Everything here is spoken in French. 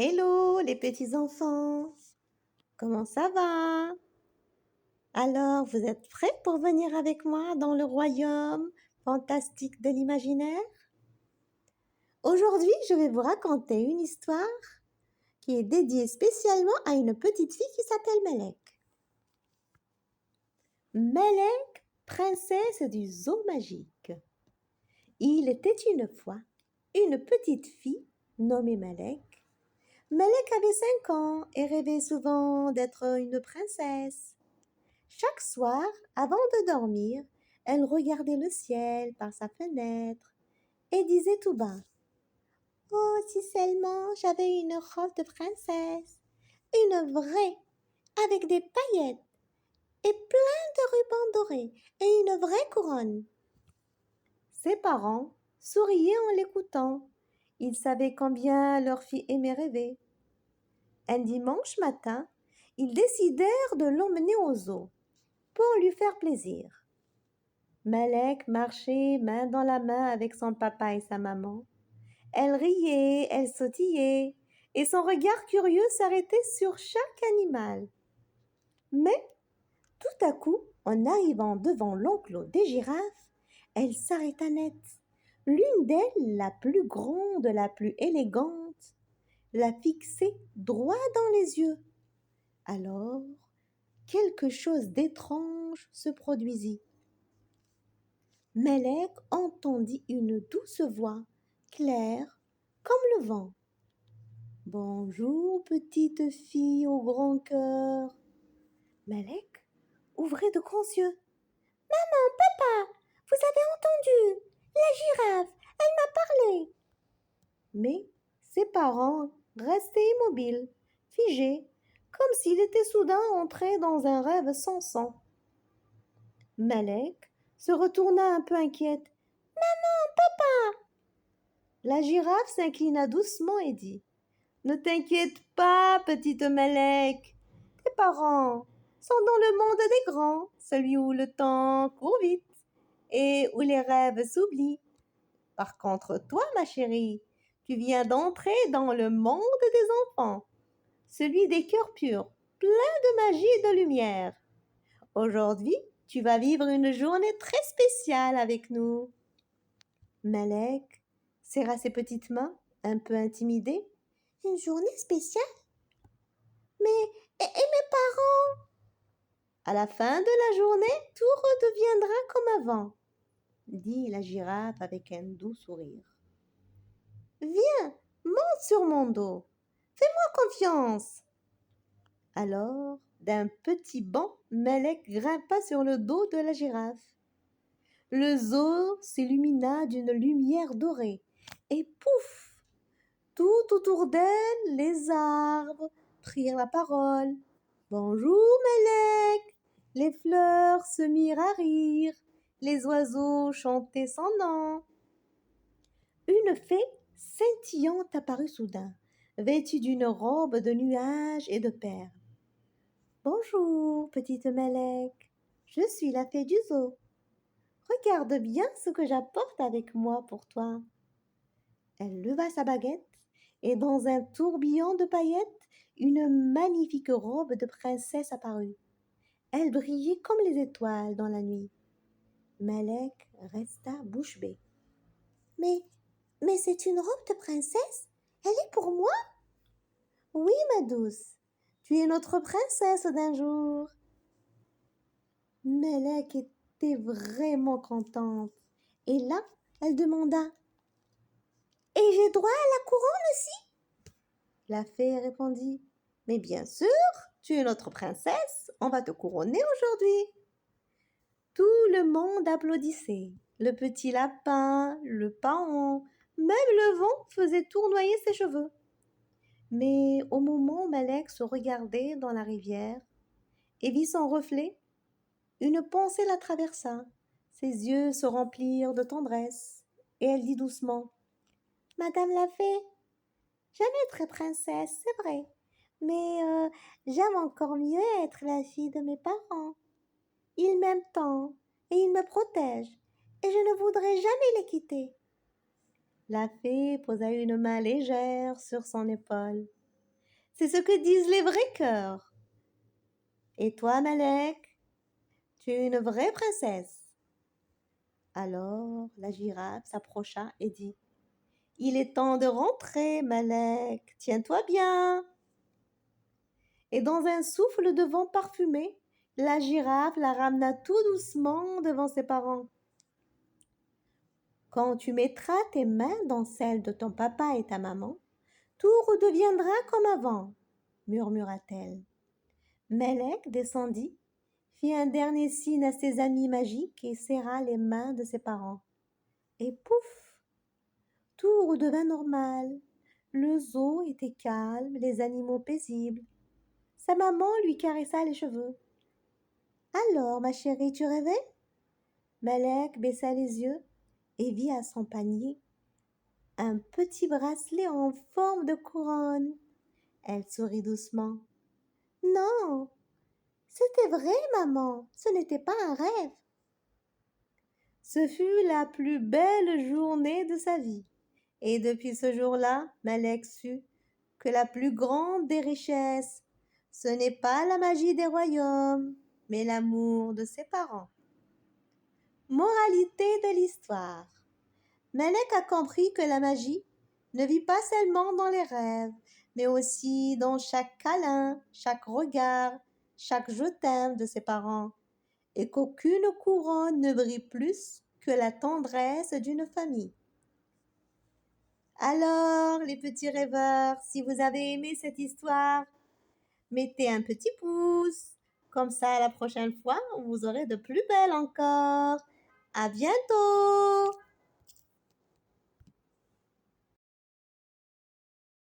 Hello les petits enfants, comment ça va? Alors, vous êtes prêts pour venir avec moi dans le royaume fantastique de l'imaginaire? Aujourd'hui, je vais vous raconter une histoire qui est dédiée spécialement à une petite fille qui s'appelle Melek. Melek, princesse du zoo magique. Il était une fois une petite fille nommée Melek. Melek avait 5 ans et rêvait souvent d'être une princesse. Chaque soir, avant de dormir, elle regardait le ciel par sa fenêtre et disait tout bas: «Oh, si seulement j'avais une robe de princesse, une vraie, avec des paillettes et plein de rubans dorés et une vraie couronne.» Ses parents souriaient en l'écoutant. Ils savaient combien leur fille aimait rêver. Un dimanche matin, ils décidèrent de l'emmener au zoo pour lui faire plaisir. Melek marchait main dans la main avec son papa et sa maman. Elle riait, elle sautillait, et son regard curieux s'arrêtait sur chaque animal. Mais, tout à coup, en arrivant devant l'enclos des girafes, elle s'arrêta net. L'une d'elles, la plus grande, la plus élégante, la fixait droit dans les yeux. Alors, quelque chose d'étrange se produisit. Melek entendit une douce voix, claire comme le vent. «Bonjour, petite fille au grand cœur.» Melek ouvrait de grands yeux. «Maman, papa, vous avez entendu? La girafe, elle m'a parlé.» Mais ses parents restaient immobiles, figés, comme s'il était soudain entré dans un rêve sans sang. Melek se retourna un peu inquiète. «Maman, papa!» La girafe s'inclina doucement et dit: «Ne t'inquiète pas, petite Melek. Tes parents sont dans le monde des grands, celui où le temps court vite et où les rêves s'oublient. Par contre, toi, ma chérie, tu viens d'entrer dans le monde des enfants, celui des cœurs purs, plein de magie et de lumière. Aujourd'hui, tu vas vivre une journée très spéciale avec nous.» Melek serra ses petites mains, un peu intimidée. «Une journée spéciale? Mais et mes parents?» «À la fin de la journée, tout redeviendra comme avant», dit la girafe avec un doux sourire. «Viens, monte sur mon dos. Fais-moi confiance.» Alors, d'un petit bond, Melek grimpa sur le dos de la girafe. Le zoo s'illumina d'une lumière dorée, et pouf! Tout autour d'elle, les arbres prirent la parole. «Bonjour, Melek!» Les fleurs se mirent à rire, les oiseaux chantaient son nom. Une fée scintillante apparut soudain, vêtue d'une robe de nuages et de perles. «Bonjour, petite Melek, je suis la fée du zoo. Regarde bien ce que j'apporte avec moi pour toi.» Elle leva sa baguette, et dans un tourbillon de paillettes, une magnifique robe de princesse apparut. Elle brillait comme les étoiles dans la nuit. Melek resta bouche bée. Mais, mais c'est une robe de princesse? Elle est pour moi? Oui, ma douce, tu es notre princesse d'un jour. Melek était vraiment contente. Et là, elle demanda: Et j'ai droit à la couronne aussi? La fée répondit: Mais bien sûr, tu es notre princesse, on va te couronner aujourd'hui. Tout le monde applaudissait. Le petit lapin, le paon, même le vent faisait tournoyer ses cheveux. Mais au moment où Melek se regardait dans la rivière et vit son reflet, une pensée la traversa. Ses yeux se remplirent de tendresse et elle dit doucement: Madame la fée, j'aime être princesse, c'est vrai, mais j'aime encore mieux être la fille de mes parents. Ils m'aiment tant et ils me protègent, et je ne voudrais jamais les quitter. La fée posa une main légère sur son épaule. C'est ce que disent les vrais cœurs. Et toi, Malek, tu es une vraie princesse. Alors la girafe s'approcha et dit: Il est temps de rentrer, Malek. Tiens-toi bien. Et dans un souffle de vent parfumé, la girafe la ramena tout doucement devant ses parents. Quand tu mettras tes mains dans celles de ton papa et ta maman, tout redeviendra comme avant, murmura-t-elle. Melek descendit, fit un dernier signe à ses amis magiques et serra les mains de ses parents. Et pouf, tout redevint normal. Le zoo était calme, les animaux paisibles. Sa maman lui caressa les cheveux. Alors, ma chérie, tu rêvais? Malek baissa les yeux et vit à son panier un petit bracelet en forme de couronne. Elle sourit doucement. Non, c'était vrai, maman, ce n'était pas un rêve. Ce fut la plus belle journée de sa vie. Et depuis ce jour-là, Malek sut que la plus grande des richesses, ce n'est pas la magie des royaumes, mais l'amour de ses parents. Moralité de l'histoire. Malek a compris que la magie ne vit pas seulement dans les rêves, mais aussi dans chaque câlin, chaque regard, chaque je t'aime de ses parents, et qu'aucune couronne ne brille plus que la tendresse d'une famille. Alors, les petits rêveurs, si vous avez aimé cette histoire, mettez un petit pouce. Comme ça, la prochaine fois, vous aurez de plus belles encore. À bientôt!